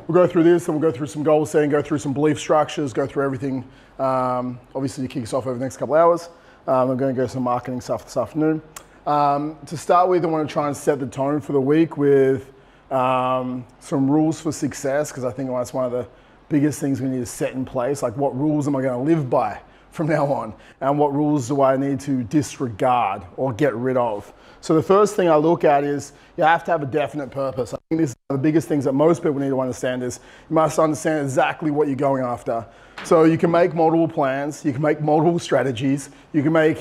We'll go through this and we'll go through some goal setting, go through some belief structures, go through everything, obviously to kick us off over the next couple of hours. We're going to go some marketing stuff this afternoon. To start with, I want to try and set the tone for the week with some rules for success, because I think that's one of the biggest things we need to set in place. Like, what rules am I going to live by from now on? And what rules do I need to disregard or get rid of? So the first thing I look at is you have to have a definite purpose. I think this is one of the biggest things that most people need to understand is you must understand exactly what you're going after. So you can make multiple plans, you can make multiple strategies, you can make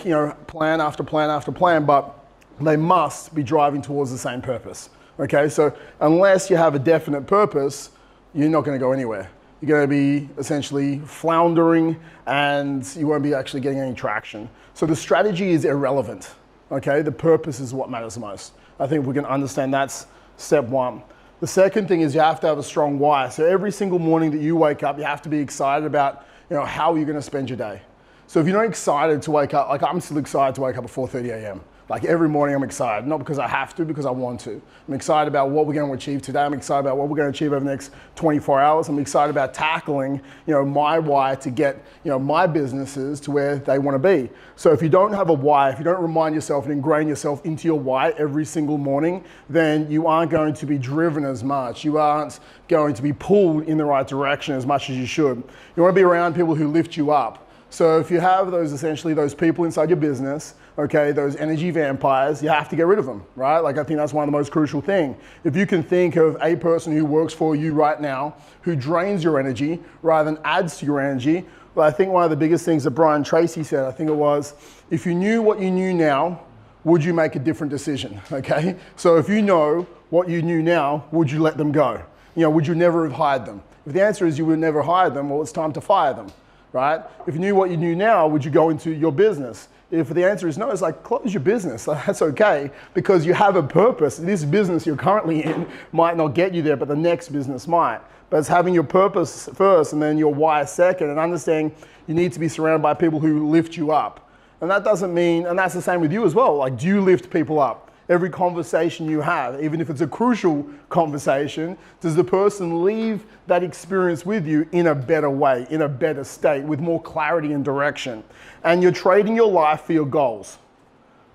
plan after plan after plan, but they must be driving towards the same purpose. Okay, so unless you have a definite purpose, you're not going to go anywhere. You're going to be essentially floundering and you won't be actually getting any traction. So the strategy is irrelevant. Okay, the purpose is what matters most. I think we can understand that's step one. The second thing is you have to have a strong why. So every single morning that you wake up, you have to be excited about how you're going to spend your day. So if you're not excited to wake up, like I'm still excited to wake up at 4:30 a.m. Like every morning I'm excited, not because I have to, because I want to. I'm excited about what we're going to achieve today. I'm excited about what we're going to achieve over the next 24 hours. I'm excited about tackling, my why to get, my businesses to where they want to be. So if you don't have a why, if you don't remind yourself and ingrain yourself into your why every single morning, then you aren't going to be driven as much. You aren't going to be pulled in the right direction as much as you should. You want to be around people who lift you up. So if you have those people inside your business, okay, those energy vampires, you have to get rid of them, right? Like I think that's one of the most crucial things. If you can think of a person who works for you right now, who drains your energy rather than adds to your energy, well, I think one of the biggest things that Brian Tracy said, I think it was, if you knew what you knew now, would you make a different decision, okay? So if you know what you knew now, would you let them go? Would you never have hired them? If the answer is you would never hire them, well, it's time to fire them. Right? If you knew what you knew now, would you go into your business? If the answer is no, it's like close your business. That's okay, because you have a purpose. This business you're currently in might not get you there, but the next business might. But it's having your purpose first and then your why second, and understanding you need to be surrounded by people who lift you up. And that doesn't mean, and that's the same with you as well. Like, do you lift people up? Every conversation you have, even if it's a crucial conversation, does the person leave that experience with you in a better way, in a better state, with more clarity and direction? And you're trading your life for your goals,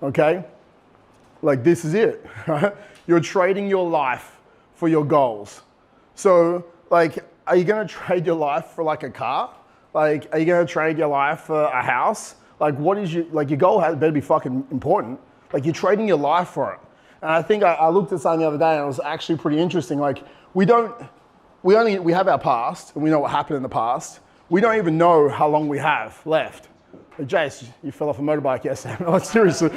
okay? Like, this is it, right? You're trading your life for your goals. So, like, are you gonna trade your life for like a car? Like, are you gonna trade your life for a house? Like, what is your goal better be fucking important. Like, you're trading your life for it. And I think I looked at something the other day and it was actually pretty interesting. Like, we have our past and we know what happened in the past. We don't even know how long we have left. Like, Jace, you fell off a motorbike yesterday. Like, seriously.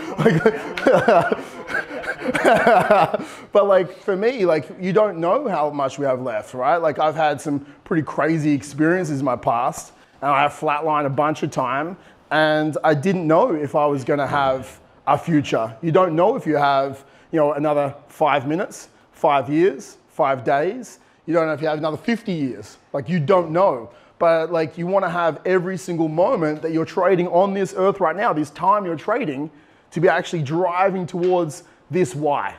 But like, for me, like, you don't know how much we have left, right? Like, I've had some pretty crazy experiences in my past and I have flatlined a bunch of time and I didn't know if I was gonna have a future. You don't know if you have, another 5 minutes, 5 years, 5 days. You don't know if you have another 50 years. Like, you don't know. But like, you want to have every single moment that you're trading on this earth right now, this time you're trading, to be actually driving towards this why.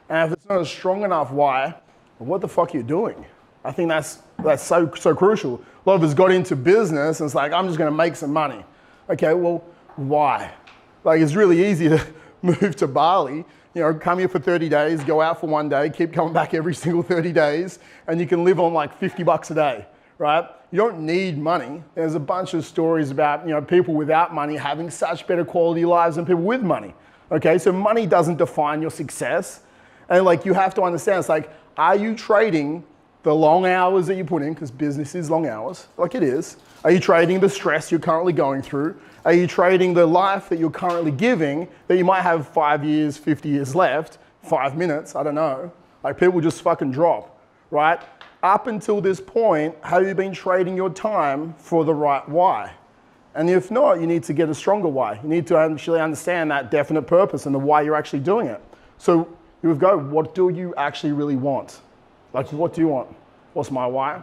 And if it's not a strong enough why, what the fuck are you doing? I think that's so crucial. A lot of us got into business and it's like, I'm just going to make some money. Okay, well, why? Like, it's really easy to move to Bali, come here for 30 days, go out for 1 day, keep coming back every single 30 days, and you can live on like $50 a day, right? You don't need money. There's a bunch of stories about, people without money having such better quality lives than people with money. Okay, so money doesn't define your success. And like, you have to understand, it's like, are you trading the long hours that you put in, because business is long hours, like it is. Are you trading the stress you're currently going through? Are you trading the life that you're currently giving that you might have 5 years, 50 years left, 5 minutes, I don't know. Like, people just fucking drop, right? Up until this point, have you been trading your time for the right why? And if not, you need to get a stronger why. You need to actually understand that definite purpose and the why you're actually doing it. So you go, what do you actually really want? Like, what do you want? What's my why?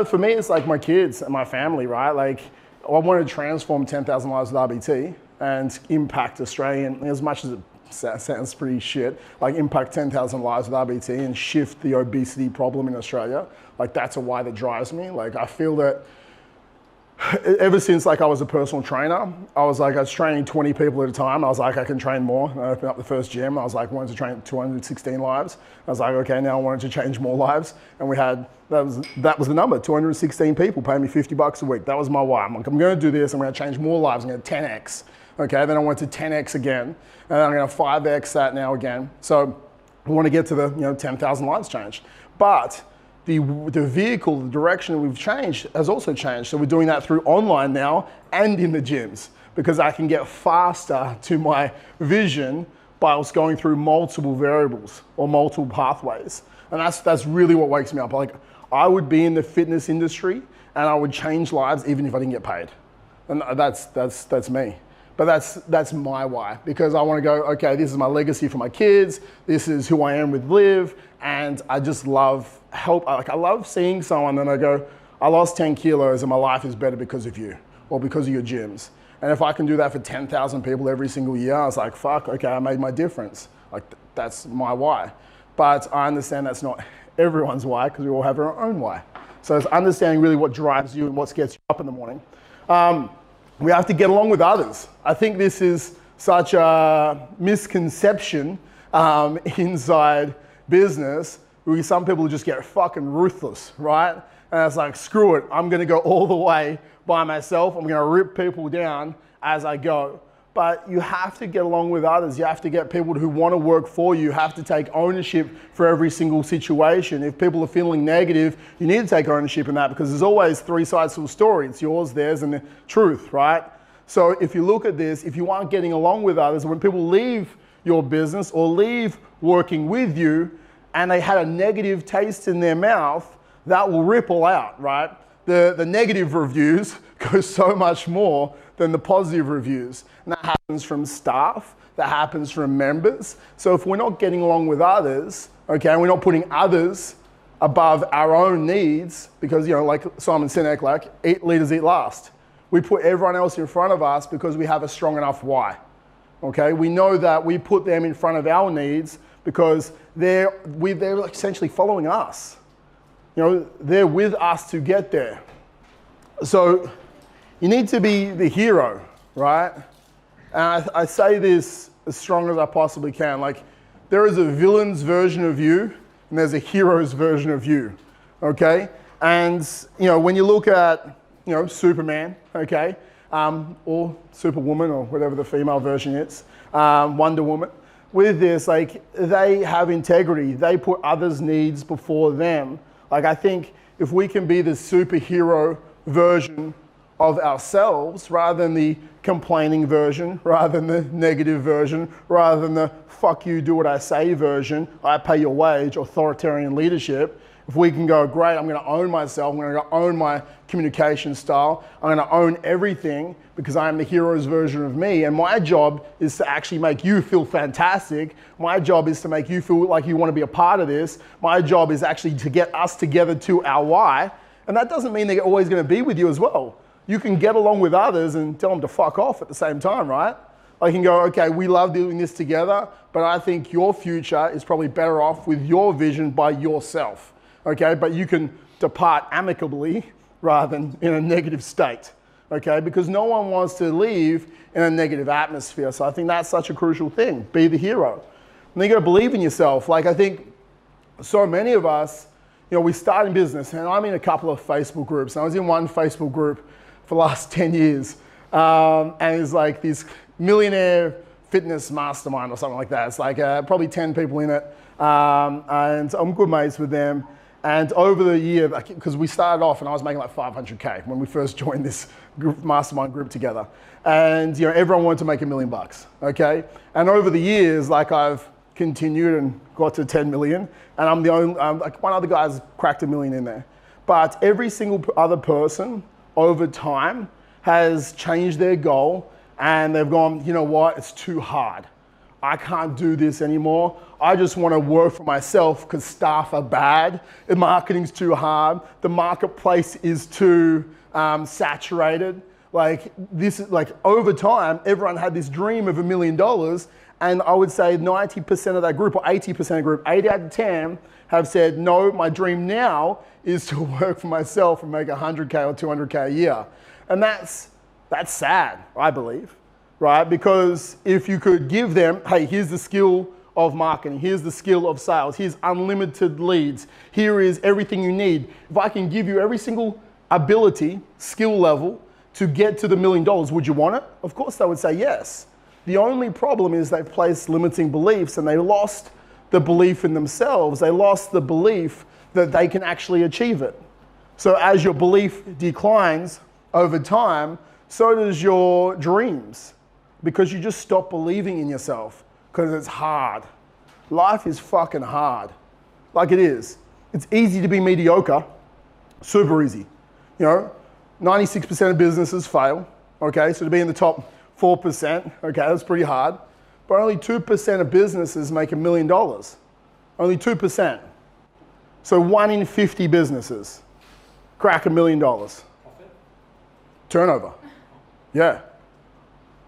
For me, it's like my kids and my family, right? Like, I want to transform 10,000 lives with RBT and impact Australia as much as sounds pretty shit, like impact 10,000 lives with RBT and shift the obesity problem in Australia. Like that's a why that drives me. Like I feel that ever since like I was a personal trainer, I was training 20 people at a time. I was like, I can train more. And I opened up the first gym. I was like, wanted to train 216 lives. I was like, okay, now I wanted to change more lives. And we had, that was the number, 216 people paying me $50 a week. That was my why. I'm like, I'm gonna do this. I'm gonna change more lives. I'm gonna 10X. Okay, then I went to 10X again. And then I'm gonna 5X that now again. So I want to get to the 10,000 lives changed. But the vehicle, the direction we've changed has also changed. So we're doing that through online now and in the gyms because I can get faster to my vision by going through multiple variables or multiple pathways. And that's really what wakes me up. Like I would be in the fitness industry and I would change lives even if I didn't get paid. And that's me. But that's my why, because I want to go, okay, this is my legacy for my kids. This is who I am with Liv. And I just love help. Like I love seeing someone and I go, I lost 10 kilos and my life is better because of you or because of your gyms. And if I can do that for 10,000 people every single year, I was like, fuck, okay, I made my difference. Like that's my why. But I understand that's not everyone's why because we all have our own why. So it's understanding really what drives you and what gets you up in the morning. We have to get along with others. I think this is such a misconception inside business. Some people just get fucking ruthless, right? And it's like, screw it, I'm gonna go all the way by myself. I'm gonna rip people down as I go. But you have to get along with others. You have to get people who wanna work for you. You have to take ownership for every single situation. If people are feeling negative, you need to take ownership in that because there's always three sides to a story. It's yours, theirs, and the truth, right? So if you look at this, if you aren't getting along with others, when people leave your business or leave working with you and they had a negative taste in their mouth, that will ripple out, right? The negative reviews go so much more than the positive reviews. And that happens from staff, that happens from members. So if we're not getting along with others, okay, and we're not putting others above our own needs, because like Simon Sinek, like eat leaders eat last. We put everyone else in front of us because we have a strong enough why. Okay, we know that we put them in front of our needs because they're essentially following us. They're with us to get there. So you need to be the hero, right? And I say this as strong as I possibly can. Like there is a villain's version of you and there's a hero's version of you, okay? And when you look at Superman, okay, or Superwoman or whatever the female version is, Wonder Woman. With this, like they have integrity. They put others' needs before them. Like I think if we can be the superhero version of ourselves rather than the complaining version, rather than the negative version, rather than the fuck you, do what I say version, I pay your wage, authoritarian leadership, if we can go, great, I'm gonna own myself, I'm gonna own my communication style, I'm gonna own everything because I am the hero's version of me, and my job is to actually make you feel fantastic. My job is to make you feel like you wanna be a part of this. My job is actually to get us together to our why, and that doesn't mean they're always gonna be with you as well. You can get along with others and tell them to fuck off at the same time, right? I can go, okay, we love doing this together, but I think your future is probably better off with your vision by yourself. Okay, but you can depart amicably rather than in a negative state, okay? Because no one wants to leave in a negative atmosphere. So I think that's such a crucial thing. Be the hero. And you gotta believe in yourself. Like I think so many of us, we start in business, and I'm in a couple of Facebook groups. I was in one Facebook group for the last 10 years. And it's like this millionaire fitness mastermind or something like that. It's like probably 10 people in it. And I'm good mates with them. And over the year, because we started off and I was making like 500K when we first joined this mastermind group together. And everyone wanted to make $1 million, okay? And over the years, like I've continued and got to 10 million, and I'm the only, like one other guy's cracked $1 million in there. But every single other person over time has changed their goal and they've gone, you know what, it's too hard. I can't do this anymore. I just want to work for myself because staff are bad. The marketing's too hard. The marketplace is too saturated. Like this is like over time, everyone had this dream of $1 million, and I would say 90% of that group or 80% of the group, 8 out of 10 have said, no, my dream now is to work for myself and make 100K or 200K a year. And that's sad, I believe, right? Because if you could give them, hey, here's the skill of marketing, here's the skill of sales, here's unlimited leads, here is everything you need. If I can give you every single ability, skill level to get to the $1 million, would you want it? Of course they would say yes. The only problem is they've placed limiting beliefs and they lost the belief in themselves. They lost the belief that they can actually achieve it. So as your belief declines over time, so does your dreams, because you just stop believing in yourself because it's hard. Life is fucking hard. Like it is. It's easy to be mediocre, super easy. You know, 96% of businesses fail, okay? So to be in the top 4%, okay, that's pretty hard. But only 2% of businesses make $1 million. Only 2%. So 1 in 50 businesses crack $1 million. Profit? Turnover. Yeah.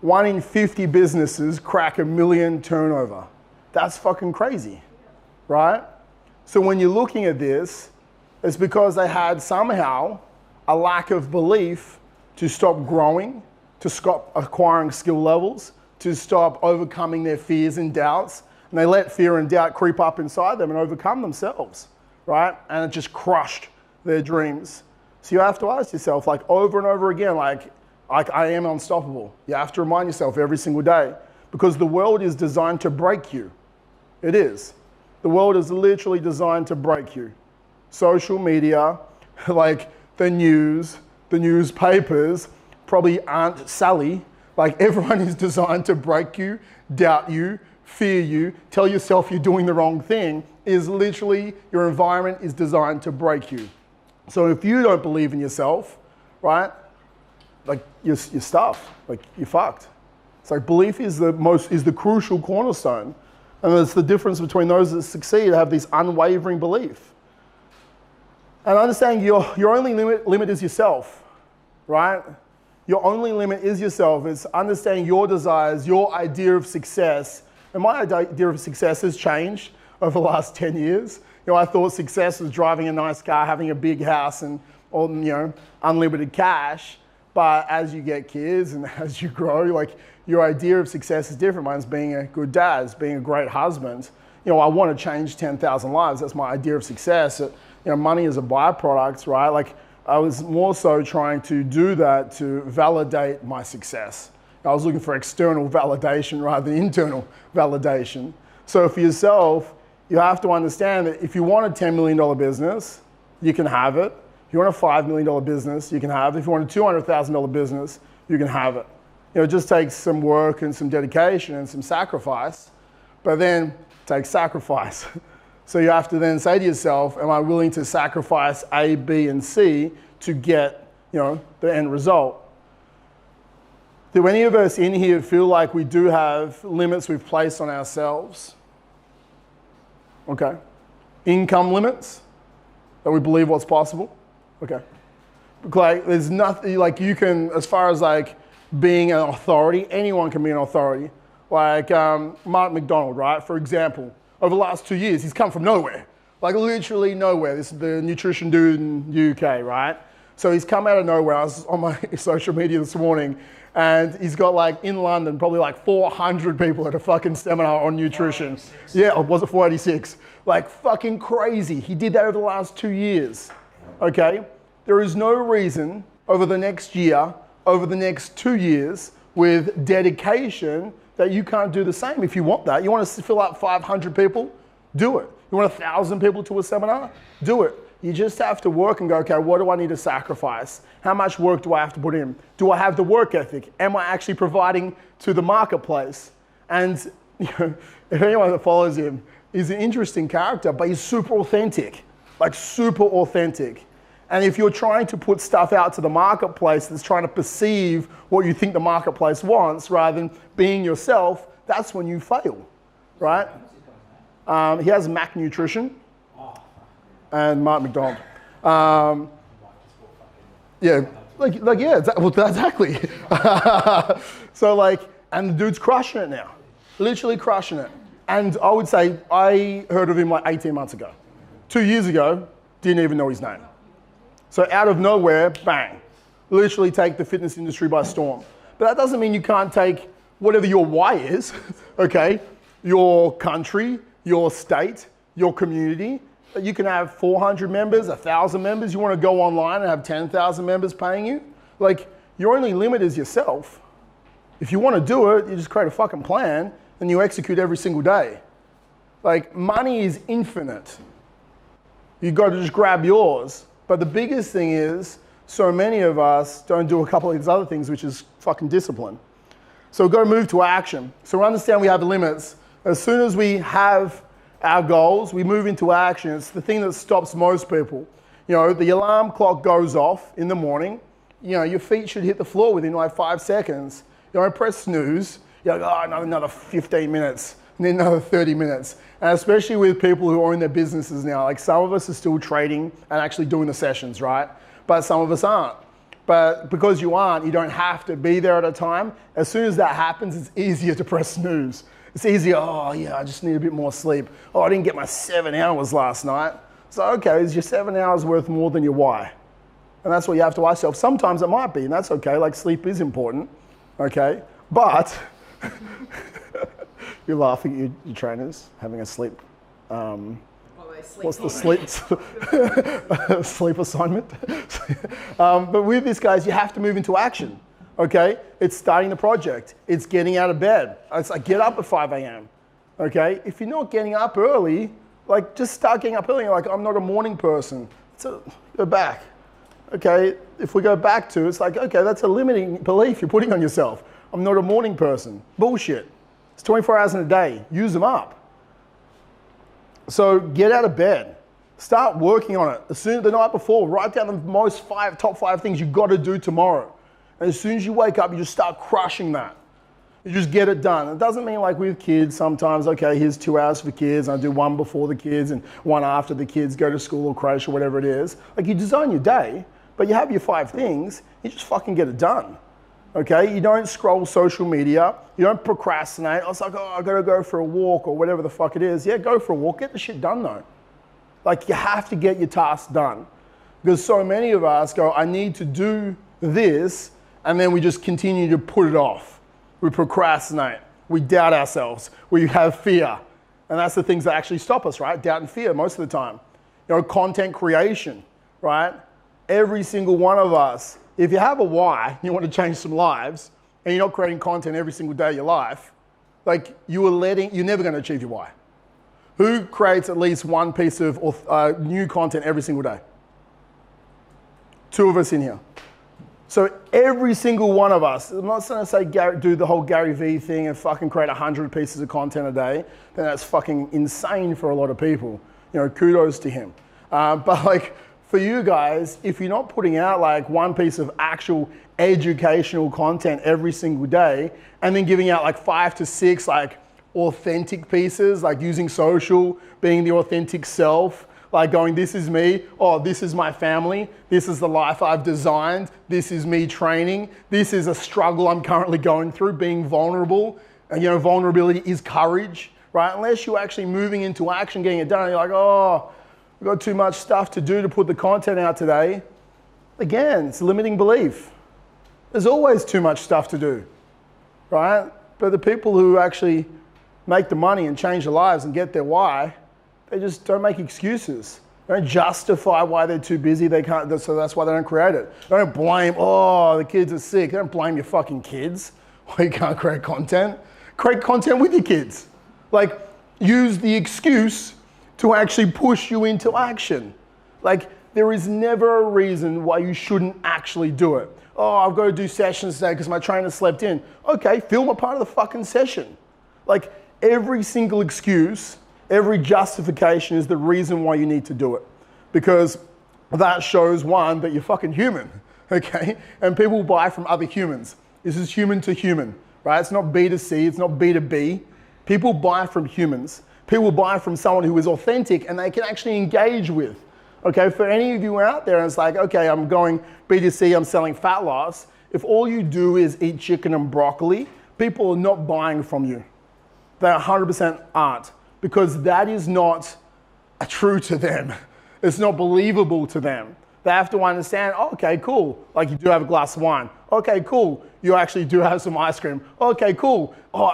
1 in 50 businesses crack $1 million turnover. That's fucking crazy, right? So when you're looking at this, it's because they had somehow a lack of belief to stop growing, to stop acquiring skill levels, to stop overcoming their fears and doubts. And they let fear and doubt creep up inside them and overcome themselves, right? And it just crushed their dreams. So you have to ask yourself, like over and over again, like I am unstoppable. You have to remind yourself every single day, because the world is designed to break you. It is. The world is literally designed to break you. Social media, like the news, the newspapers, probably Aunt Sally, like everyone is designed to break you, doubt you, fear you, tell yourself you're doing the wrong thing. Is literally, your environment is designed to break you. So if you don't believe in yourself, right, like you're stuffed, like you're fucked. It's like belief is the crucial cornerstone. And it's the difference between those that succeed, have this unwavering belief. And understanding your only limit is yourself, right? Your only limit is yourself. It's understanding your desires, your idea of success. And my idea of success has changed over the last 10 years. You know, I thought success was driving a nice car, having a big house, and all, you know, unlimited cash. But as you get kids and as you grow, like your idea of success is different. Mine's being a good dad, it's being a great husband. You know, I want to change 10,000 lives. That's my idea of success. You know, money is a byproduct, right? Like I was more so trying to do that to validate my success. I was looking for external validation rather than internal validation. So for yourself, you have to understand that if you want a $10 million business, you can have it. If you want a $5 million business, you can have it. If you want a $200,000 business, you can have it. You know, it just takes some work and some dedication and some sacrifice, but then it takes sacrifice. So you have to then say to yourself, am I willing to sacrifice A, B, and C to get, you know, the end result? Do any of us in here feel like we do have limits we've placed on ourselves? Okay. Income limits, that we believe what's possible? Okay. Like there's nothing, like you can, as far as like being an authority, anyone can be an authority. Like Mark McDonald, right? For example, over the last 2 years, he's come from nowhere. Like literally nowhere. This is the nutrition dude in the UK, right? So he's come out of nowhere. I was on my social media this morning and he's got like in London, probably like 400 people at a fucking seminar on nutrition. Yeah, or was it 486? Like fucking crazy. He did that over the last 2 years, okay? There is no reason over the next year, over the next 2 years with dedication that you can't do the same if you want that. You want to fill up 500 people? Do it. You want 1,000 people to a seminar? Do it. You just have to work and go, okay, what do I need to sacrifice? How much work do I have to put in? Do I have the work ethic? Am I actually providing to the marketplace? And you know, if anyone that follows him, he's an interesting character, but he's super authentic, like super authentic. And if you're trying to put stuff out to the marketplace that's trying to perceive what you think the marketplace wants rather than being yourself, that's when you fail, right? He has Mac Nutrition and Mark McDonald. Yeah, Yeah, well, exactly. So like, and the dude's crushing it now, literally crushing it. And I would say I heard of him like 18 months ago. 2 years ago, didn't even know his name. So out of nowhere, bang, literally take the fitness industry by storm. But that doesn't mean you can't take whatever your why is, okay? Your country, your state, your community. You can have 400 members, 1,000 members. You want to go online and have 10,000 members paying you? Like, your only limit is yourself. If you want to do it, you just create a fucking plan and you execute every single day. Like, money is infinite. You've got to just grab yours. But the biggest thing is, so many of us don't do a couple of these other things, which is fucking discipline. So we've got to move to action. So we understand we have limits. As soon as we have our goals, we move into action. It's the thing that stops most people. You know, the alarm clock goes off in the morning. You know, your feet should hit the floor within like 5 seconds. You don't press snooze. You're like, oh, another 15 minutes, and then another 30 minutes. And especially with people who own their businesses now, like some of us are still trading and actually doing the sessions, right? But some of us aren't. But because you aren't, you don't have to be there at a time. As soon as that happens, it's easier to press snooze. It's easier, oh yeah, I just need a bit more sleep. Oh, I didn't get my 7 hours last night. So okay, is your 7 hours worth more than your why? And that's what you have to ask yourself. Sometimes it might be, and that's okay, like sleep is important, okay? But, you're laughing at your trainers having a sleep. What's the sleep assignment? But with this, guys, you have to move into action. Okay, it's starting the project. It's getting out of bed. It's like get up at 5 a.m. Okay, if you're not getting up early, like just start getting up early. You're like, I'm not a morning person. So go back. Okay, if we go back to, it's like, okay, that's a limiting belief you're putting on yourself. I'm not a morning person. Bullshit. It's 24 hours in a day. Use them up. So get out of bed. Start working on it. As soon as the night before, write down the top five things you got to do tomorrow. And as soon as you wake up, you just start crushing that. You just get it done. It doesn't mean like with kids, sometimes, okay, here's 2 hours for kids, and I do one before the kids and one after the kids go to school or creche or whatever it is. Like you design your day, but you have your 5 things, you just fucking get it done. Okay, you don't scroll social media, you don't procrastinate. It's like, oh, I gotta go for a walk or whatever the fuck it is. Yeah, go for a walk, get the shit done though. Like you have to get your tasks done. Because so many of us go, I need to do this, and then we just continue to put it off. We procrastinate, we doubt ourselves, we have fear. And that's the things that actually stop us, right? Doubt and fear most of the time. You know, content creation, right? Every single one of us, if you have a why, you want to change some lives, and you're not creating content every single day of your life, like you're never going to achieve your why. Who creates at least one piece of new content every single day? 2 of us in here. So every single one of us, I'm not going to say do the whole Gary Vee thing and fucking create 100 pieces of content a day. Then that's fucking insane for a lot of people. You know, kudos to him. But like for you guys, if you're not putting out like one piece of actual educational content every single day, and then giving out like 5 to 6 like authentic pieces, like using social, being the authentic self, like going, this is me, oh, this is my family, this is the life I've designed, this is me training, this is a struggle I'm currently going through, being vulnerable. And you know, vulnerability is courage, right? Unless you're actually moving into action, getting it done, you're like, oh, we've got too much stuff to do to put the content out today. Again, it's a limiting belief. There's always too much stuff to do, right? But the people who actually make the money and change their lives and get their why, they just don't make excuses. They don't justify why they're too busy, they can't, so that's why they don't create it. They don't blame, oh, the kids are sick. They don't blame your fucking kids why you can't create content. Create content with your kids. Like, use the excuse to actually push you into action. Like, there is never a reason why you shouldn't actually do it. Oh, I've got to do sessions today because my trainer slept in. Okay, film a part of the fucking session. Like, every single excuse, every justification is the reason why you need to do it. Because that shows, one, that you're fucking human, okay? And people buy from other humans. This is human to human, right? It's not B to C, it's not B to B. People buy from humans. People buy from someone who is authentic and they can actually engage with. Okay, for any of you out there, and it's like, okay, I'm going B2C, I'm selling fat loss. If all you do is eat chicken and broccoli, people are not buying from you. They 100% aren't, because that is not true to them. It's not believable to them. They have to understand, oh, okay, cool. Like you do have a glass of wine. Okay, cool. You actually do have some ice cream. Okay, cool. Oh,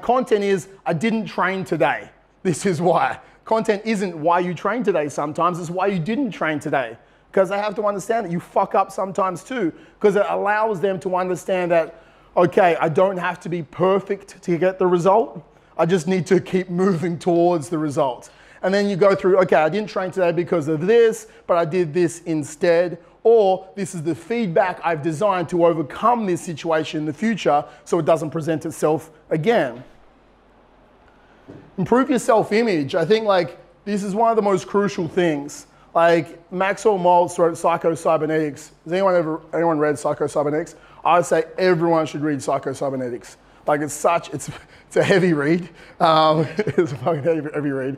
content is, I didn't train today. This is why. Content isn't why you train today sometimes, it's why you didn't train today. Because they have to understand that you fuck up sometimes too, because it allows them to understand that, okay, I don't have to be perfect to get the result. I just need to keep moving towards the result. And then you go through, okay, I didn't train today because of this, but I did this instead. Or this is the feedback I've designed to overcome this situation in the future so it doesn't present itself again. Improve your self-image. I think this is one of the most crucial things. Maxwell Maltz wrote Psycho-Cybernetics. Has anyone read Psycho-Cybernetics? I would say everyone should read Psycho-Cybernetics. It's a heavy read. It's a fucking heavy read.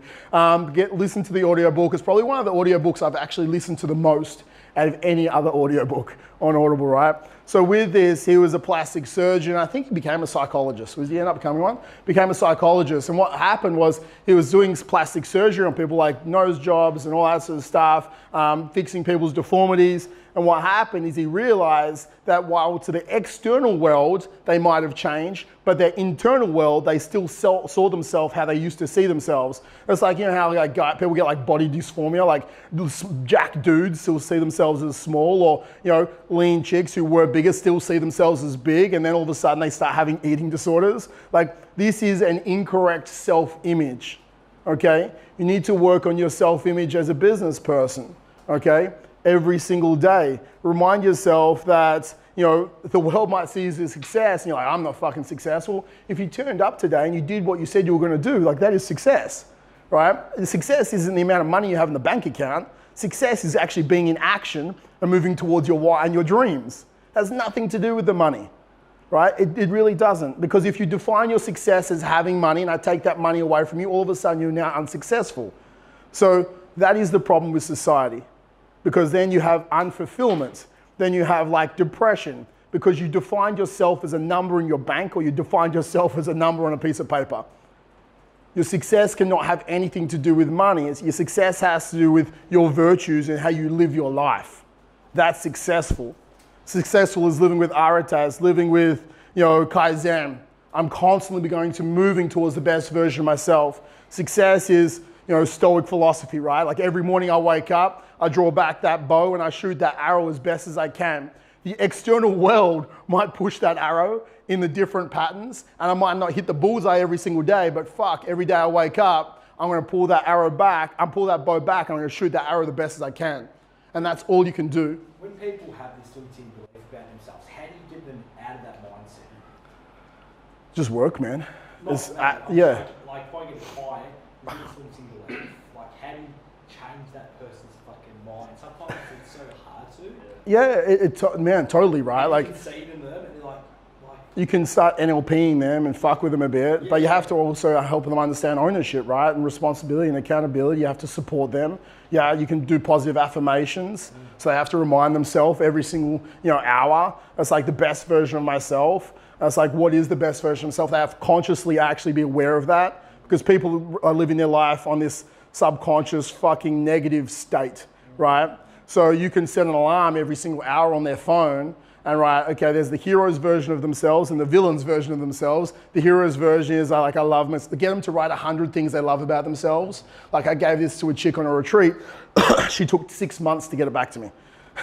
Listen to the audiobook. It's probably one of the audiobooks I've actually listened to the most out of any other audiobook on Audible, right? So with this, he was a plastic surgeon. I think he became a psychologist. Was he end up becoming one? Became a psychologist. And what happened was he was doing plastic surgery on people like nose jobs and all that sort of stuff, fixing people's deformities. And what happened is he realized that while to the external world, they might have changed, but their internal world, they still saw themselves how they used to see themselves. It's like, you know how people get body dysphoria, jack dudes still see themselves as small, or, lean chicks who were bigger still see themselves as big, and then all of a sudden they start having eating disorders. This is an incorrect self-image, okay? You need to work on your self-image as a business person, okay? Every single day. Remind yourself that, the world might see you as a success, and you're like, I'm not fucking successful. If you turned up today and you did what you said you were gonna do, that is success, right? The success isn't the amount of money you have in the bank account. Success is actually being in action and moving towards your why and your dreams. It has nothing to do with the money, right? It really doesn't. Because if you define your success as having money and I take that money away from you, all of a sudden you're now unsuccessful. So that is the problem with society. Because then you have unfulfillment. Then you have depression, because you defined yourself as a number in your bank, or you defined yourself as a number on a piece of paper. Your success cannot have anything to do with money. Your success has to do with your virtues and how you live your life. That's successful. Successful is living with Aritas, living with, Kaizen. I'm constantly going to moving towards the best version of myself. Success is, Stoic philosophy, right? Every morning I wake up, I draw back that bow and I shoot that arrow as best as I can. The external world might push that arrow in the different patterns, and I might not hit the bullseye every single day, but every day I wake up, I'm gonna pull that arrow back, pull that bow back, and I'm gonna shoot that arrow the best as I can. And that's all you can do. When people have this limiting belief about themselves, how do you get them out of that mindset? Just work, man. Yeah. If I get quiet, with this limiting belief, how do you change that person's fucking mind? Sometimes it's so hard to. Yeah, man, totally, right? You can see it in them, and they're you can start NLPing them and fuck with them a bit, but you have to also help them understand ownership, right? And responsibility and accountability. You have to support them. Yeah, you can do positive affirmations. So they have to remind themselves every single, hour. That's the best version of myself. That's what is the best version of myself? They have to consciously actually be aware of that, because people are living their life on this subconscious fucking negative state, right? So you can set an alarm every single hour on their phone, and there's the hero's version of themselves and the villain's version of themselves. The hero's version is I love myself. Get them to write 100 things they love about themselves. I gave this to a chick on a retreat. She took 6 months to get it back to me.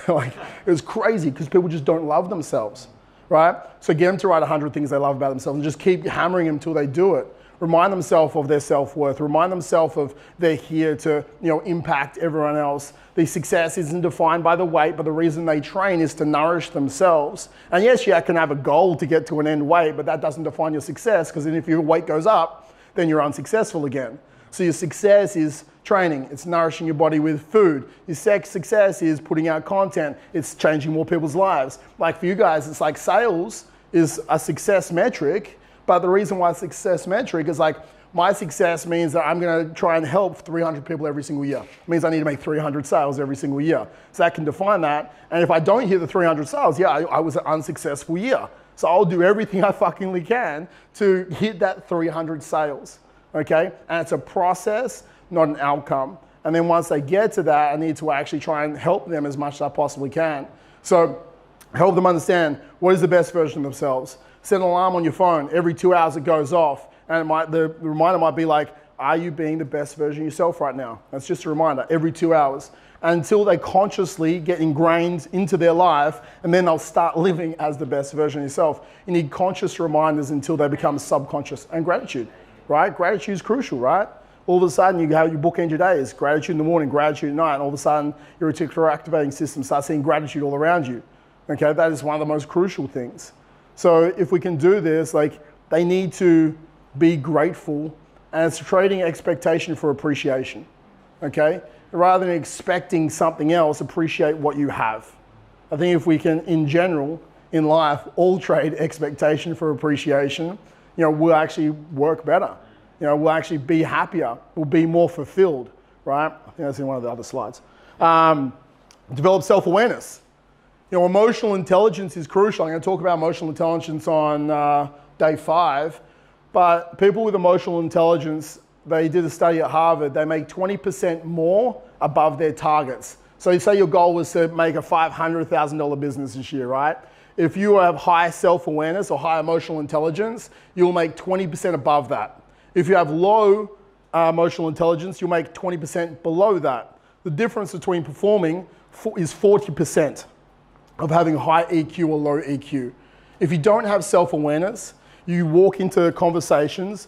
It was crazy, because people just don't love themselves, right? So get them to write 100 things they love about themselves and just keep hammering them until they do it. Remind themselves of their self-worth. Remind themselves of they're here to, impact everyone else. The success isn't defined by the weight, but the reason they train is to nourish themselves. And yes, you can have a goal to get to an end weight, but that doesn't define your success, because then if your weight goes up, then you're unsuccessful again. So your success is training. It's nourishing your body with food. Your success is putting out content. It's changing more people's lives. For you guys, it's sales is a success metric. But the reason why success metric is My success means that I'm going to try and help 300 people every single year. It means I need to make 300 sales every single year. So that can define that. And if I don't hit the 300 sales, yeah, I was an unsuccessful year. So I'll do everything I fuckingly can to hit that 300 sales, okay? And it's a process, not an outcome. And then once they get to that, I need to actually try and help them as much as I possibly can. So help them understand what is the best version of themselves. Set an alarm on your phone. Every 2 hours it goes off. And the reminder might be like, are you being the best version of yourself right now? That's just a reminder, every 2 hours. Until they consciously get ingrained into their life, and then they'll start living as the best version of yourself. You need conscious reminders until they become subconscious. And gratitude, right? Gratitude is crucial, right? All of a sudden, you bookend your days. Gratitude in the morning, gratitude at night. And all of a sudden, your reticular activating system starts seeing gratitude all around you. Okay, that is one of the most crucial things. So if we can do this, like, they need to be grateful, and it's trading expectation for appreciation, okay? Rather than expecting something else, appreciate what you have. I think if we can, in general, in life, all trade expectation for appreciation, we'll actually work better. We'll actually be happier, we'll be more fulfilled, right? I think that's in one of the other slides. Develop self-awareness. Emotional intelligence is crucial. I'm going to talk about emotional intelligence on day 5. But people with emotional intelligence, they did a study at Harvard, they make 20% more above their targets. So you say your goal was to make a $500,000 business this year, right? If you have high self-awareness or high emotional intelligence, you'll make 20% above that. If you have low emotional intelligence, you'll make 20% below that. The difference between performing is 40% of having high EQ or low EQ. If you don't have self-awareness, you walk into conversations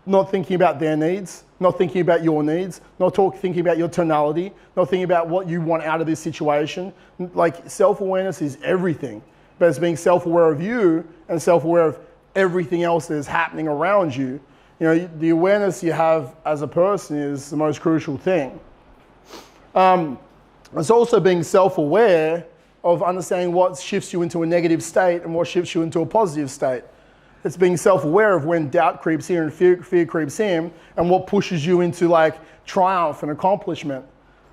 not thinking about their needs, not thinking about your needs, thinking about your tonality, not thinking about what you want out of this situation. Like, self-awareness is everything, but it's being self-aware of you and self-aware of everything else that is happening around you. The awareness you have as a person is the most crucial thing. It's also being self-aware of understanding what shifts you into a negative state and what shifts you into a positive state. It's being self-aware of when doubt creeps in and fear creeps in, and what pushes you into like triumph and accomplishment.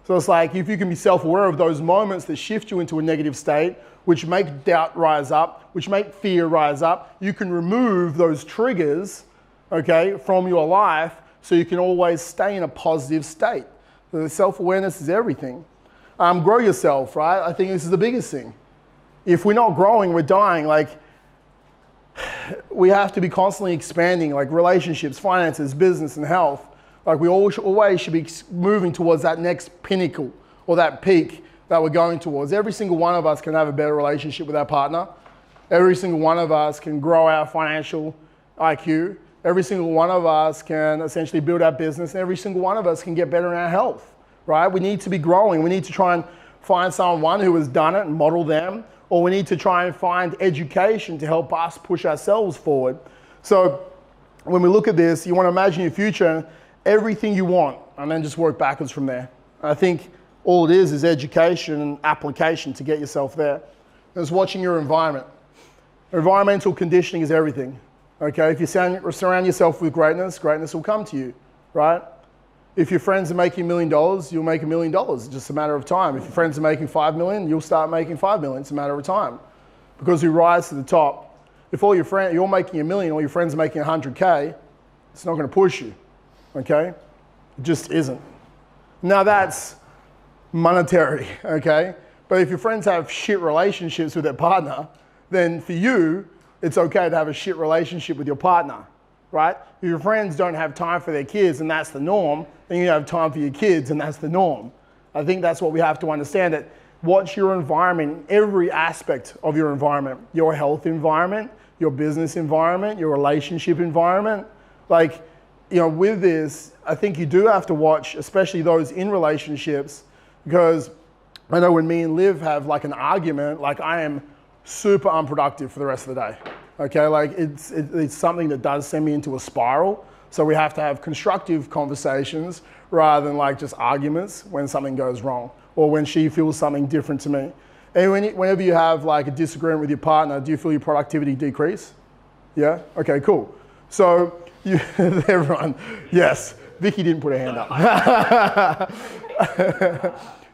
So it's like, if you can be self-aware of those moments that shift you into a negative state, which make doubt rise up, which make fear rise up, you can remove those triggers, okay, from your life, so you can always stay in a positive state. So self-awareness is everything. Grow yourself, right? I think this is the biggest thing. If we're not growing, we're dying. Like, we have to be constantly expanding, like relationships, finances, business, and health. Like, we always should be moving towards that next pinnacle or that peak that we're going towards. Every single one of us can have a better relationship with our partner. Every single one of us can grow our financial IQ. Every single one of us can essentially build our business. And every single one of us can get better in our health, right? We need to be growing. We need to try and find someone who has done it and model them, or we need to try and find education to help us push ourselves forward. So when we look at this, you want to imagine your future, everything you want, and then just work backwards from there. And I think all it is education and application to get yourself there. It's watching your environment. Environmental conditioning is everything. Okay, if you surround yourself with greatness, greatness will come to you, right? If your friends are making $1 million, you'll make $1 million. It's just a matter of time. If your friends are making 5 million, you'll start making 5 million. It's a matter of time. Because you rise to the top. If all your friends, you're making $1 million, all your friends are making 100K, it's not going to push you. Okay? It just isn't. Now that's monetary, okay? But if your friends have shit relationships with their partner, then for you, it's okay to have a shit relationship with your partner, right? If your friends don't have time for their kids and that's the norm, then you have time for your kids and that's the norm. I think that's what we have to understand, that watch your environment, every aspect of your environment, your health environment, your business environment, your relationship environment. Like, with this, I think you do have to watch, especially those in relationships, because I know when me and Liv have like an argument, like I am super unproductive for the rest of the day. Okay, like it's something that does send me into a spiral. So we have to have constructive conversations rather than like just arguments when something goes wrong or when she feels something different to me. And whenever you have like a disagreement with your partner, do you feel your productivity decrease? Yeah? Okay, cool. So Everyone, yes. Vicky didn't put her hand up.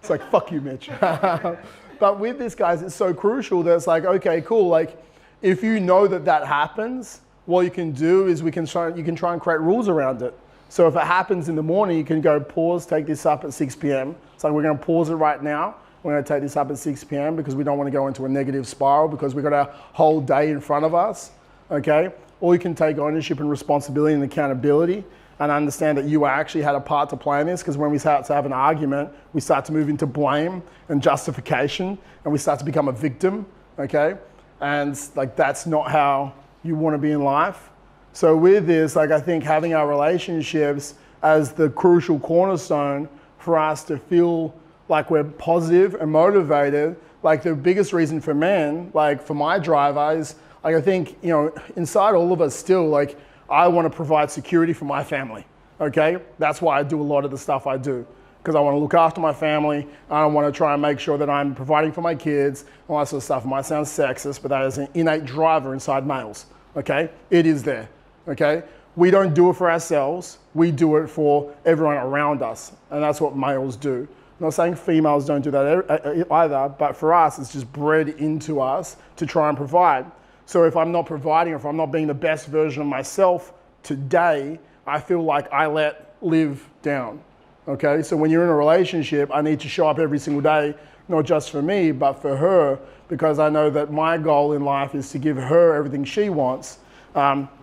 It's like, fuck you, Mitch. But with this, guys, it's so crucial that it's like, okay, cool. Like, if you know that happens, what you can do is you can try and create rules around it. So if it happens in the morning, you can go pause, take this up at 6 p.m. It's like, we're going to pause it right now. We're going to take this up at 6 p.m. because we don't want to go into a negative spiral because we've got our whole day in front of us, okay? Or you can take ownership and responsibility and accountability and understand that you actually had a part to play in this, because when we start to have an argument, we start to move into blame and justification, and we start to become a victim, okay? And like, that's not how you want to be in life. So with this, like, I think having our relationships as the crucial cornerstone for us to feel like we're positive and motivated, like the biggest reason for men, like for my driver is, like, I think, you know, inside all of us still, like, I want to provide security for my family, okay? That's why I do a lot of the stuff I do, because I want to look after my family. I want to try and make sure that I'm providing for my kids, all that sort of stuff. It might sound sexist, but that is an innate driver inside males, okay? It is there, okay? We don't do it for ourselves. We do it for everyone around us, and that's what males do. I'm not saying females don't do that either, but for us, it's just bred into us to try and provide. So if I'm not providing, or if I'm not being the best version of myself today, I feel like I let Liv down, okay? So when you're in a relationship, I need to show up every single day, not just for me, but for her, because I know that my goal in life is to give her everything she wants,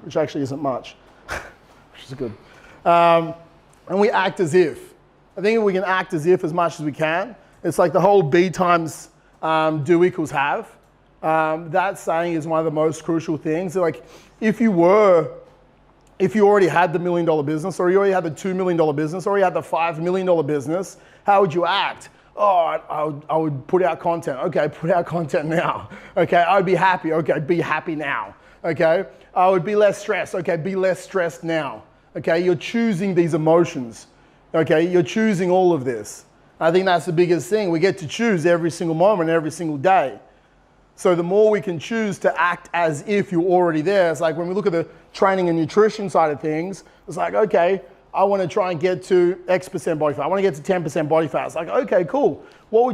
which actually isn't much, which is good. And we act as if. I think if we can act as if as much as we can, it's like the whole B times do equals have. That saying is one of the most crucial things. Like, if you already had the $1 million business, or you already had the $2 million business, or you had the $5 million business, how would you act? Oh, I would put out content. Okay, put out content now. Okay, I'd be happy. Okay, be happy now. Okay, I would be less stressed. Okay, be less stressed now. Okay, you're choosing these emotions. Okay, you're choosing all of this. I think that's the biggest thing. We get to choose every single moment, every single day. So the more we can choose to act as if you're already there, it's like when we look at the training and nutrition side of things, it's like, okay, I want to try and get to X% body fat. I want to get to 10% body fat. It's like, okay, cool. What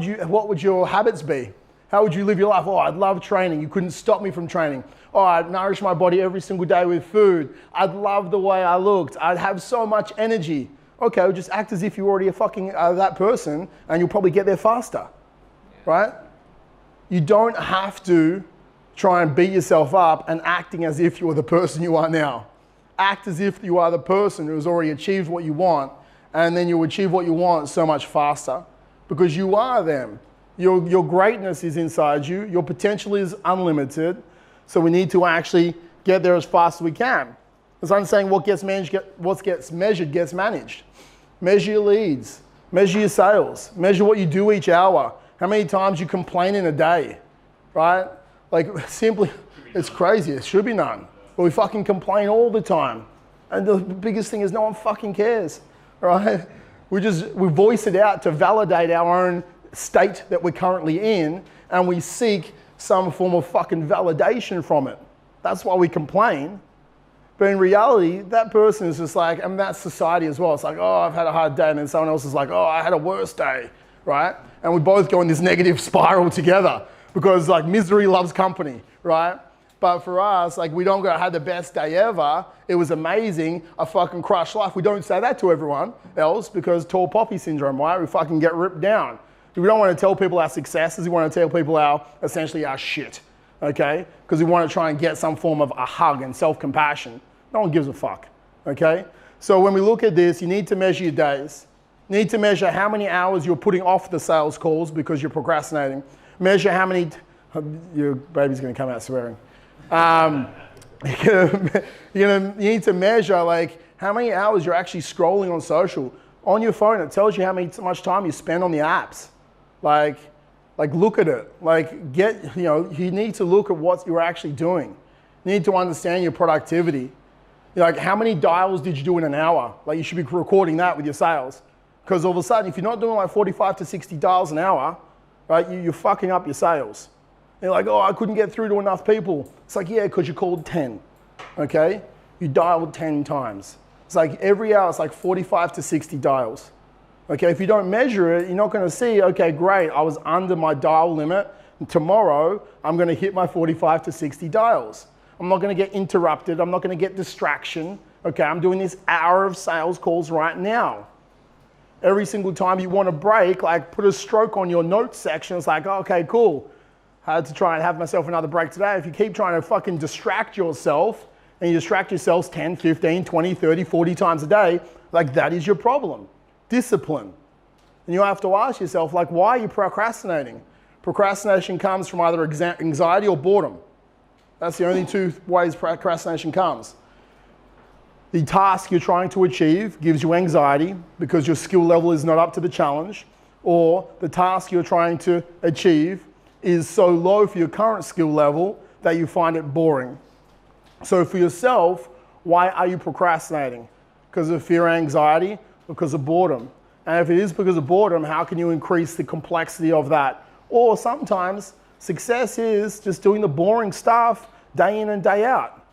would your habits be? How would you live your life? Oh, I'd love training. You couldn't stop me from training. Oh, I'd nourish my body every single day with food. I'd love the way I looked. I'd have so much energy. Okay, well, just act as if you already are fucking that person, and you'll probably get there faster, right? You don't have to try and beat yourself up and acting as if you're the person you are now. Act as if you are the person who has already achieved what you want, and then you'll achieve what you want so much faster, because you are them. Your greatness is inside you. Your potential is unlimited. So we need to actually get there as fast as we can. As I'm saying, what gets measured gets managed. Measure your leads. Measure your sales. Measure what you do each hour. How many times you complain in a day, right? Like, simply, it's crazy. It should be none. But we fucking complain all the time. And the biggest thing is no one fucking cares, right? We voice it out to validate our own state that we're currently in, and we seek some form of fucking validation from it. That's why we complain. But in reality, that person is just like, and that's society as well. It's like, oh, I've had a hard day. And then someone else is like, oh, I had a worse day, right? And we both go in this negative spiral together, because like misery loves company, right? But for us, like, we don't go, I had the best day ever. It was amazing. I fucking crushed life. We don't say that to everyone else, because tall poppy syndrome, right? We fucking get ripped down. We don't want to tell people our successes. We want to tell people essentially our shit, okay? Because we want to try and get some form of a hug and self-compassion. No one gives a fuck, okay? So when we look at this, you need to measure your days. You need to measure how many hours you're putting off the sales calls because you're procrastinating. Measure how many, your baby's gonna come out swearing. You need to measure like how many hours you're actually scrolling on social. On your phone, it tells you how much time you spend on the apps. Like look at it. You need to look at what you're actually doing. You need to understand your productivity. Like, how many dials did you do in an hour? Like, you should be recording that with your sales. Because all of a sudden, if you're not doing like 45 to 60 dials an hour, right, you're fucking up your sales. And you're like, oh, I couldn't get through to enough people. It's like, yeah, because you called 10, okay? you dialed 10 times. It's like every hour, it's like 45 to 60 dials. Okay, if you don't measure it, you're not gonna see, okay, great, I was under my dial limit. And tomorrow, I'm gonna hit my 45 to 60 dials. I'm not gonna get interrupted. I'm not gonna get distraction. Okay, I'm doing this hour of sales calls right now. Every single time you want to break, like put a stroke on your notes section. It's like, okay, cool. I had to try and have myself another break today. If you keep trying to fucking distract yourself and you distract yourselves 10, 15, 20, 30, 40 times a day, like that is your problem. Discipline. And you have to ask yourself, like, why are you procrastinating? Procrastination comes from either anxiety or boredom. That's the only two ways procrastination comes. The task you're trying to achieve gives you anxiety because your skill level is not up to the challenge, or the task you're trying to achieve is so low for your current skill level that you find it boring. So for yourself, why are you procrastinating? Because of fear, anxiety, because of boredom? And if it is because of boredom, how can you increase the complexity of that? Or sometimes success is just doing the boring stuff day in and day out.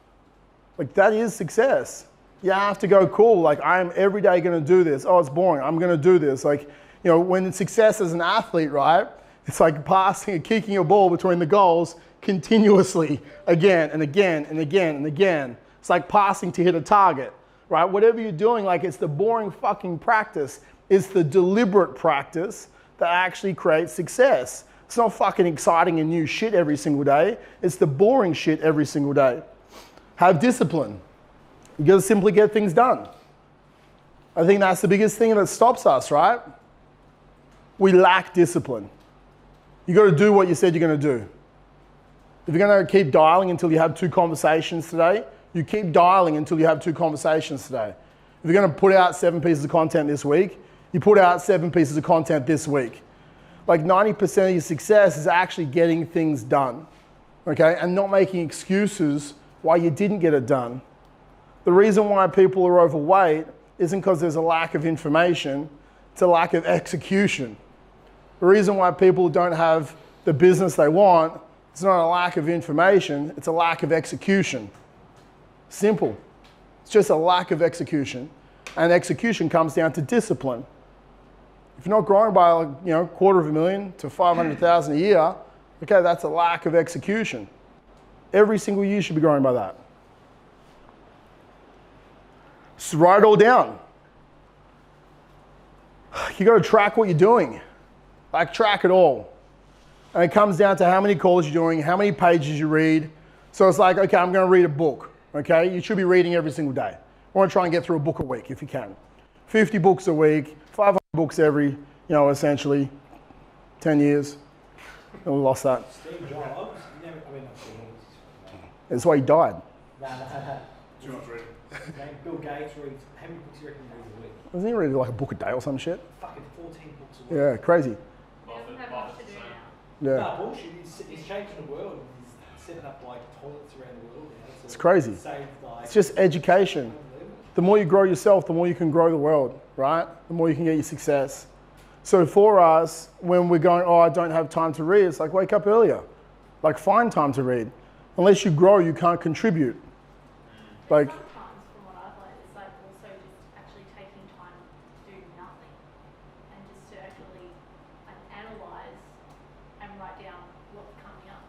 Like that is success. You have to go, cool, like I'm every day gonna do this. Oh, it's boring, I'm gonna do this. Like, you know, when success as an athlete, right? It's like passing and kicking a ball between the goals continuously again and again and again and again. It's like passing to hit a target, right? Whatever you're doing, like it's the boring fucking practice. It's the deliberate practice that actually creates success. It's not fucking exciting and new shit every single day. It's the boring shit every single day. Have discipline. You gotta simply get things done. I think that's the biggest thing that stops us, right? We lack discipline. You gotta do what you said you're gonna do. If you're gonna keep dialing until you have 2 conversations today, you keep dialing until you have 2 conversations today. If you're gonna put out 7 pieces of content this week, you put out 7 pieces of content this week. Like 90% of your success is actually getting things done, okay? And not making excuses why you didn't get it done. The reason why people are overweight isn't because there's a lack of information, it's a lack of execution. The reason why people don't have the business they want, it's not a lack of information, it's a lack of execution. Simple. It's just a lack of execution. And execution comes down to discipline. If you're not growing by, like, you know, $250,000 to $500,000 a year, okay, that's a lack of execution. Every single year you should be growing by that. So write it all down. You got to track what you're doing. Like track it all. And it comes down to how many calls you're doing, how many pages you read. So it's like, okay, I'm going to read a book. Okay, you should be reading every single day. I want to try and get through a book a week if you can. 50 books a week, 500 books every, you know, essentially 10 years. And we lost that. Steve Jobs, never, I mean, not Steve Jobs. That's why he died. No. Too much reading. Bill Gates reads, how many books do you reckon he reads a week? Doesn't he read like a book a day or some shit? Fucking 14 books a week. Yeah, crazy. He doesn't have much to do now. Yeah. No, bullshit. He's changing the world. He's setting up like toilets around the world now. So It's crazy. saved, like, It's just education. The more you grow yourself, the more you can grow the world, right? The more you can get your success. So for us, when we're going, oh, I don't have time to read, it's like wake up earlier. Like find time to read. Unless you grow, you can't contribute. Like, Sometimes, from what I've learned, it's like also just actually taking time to do nothing and just to actually analyze and write down what's coming up.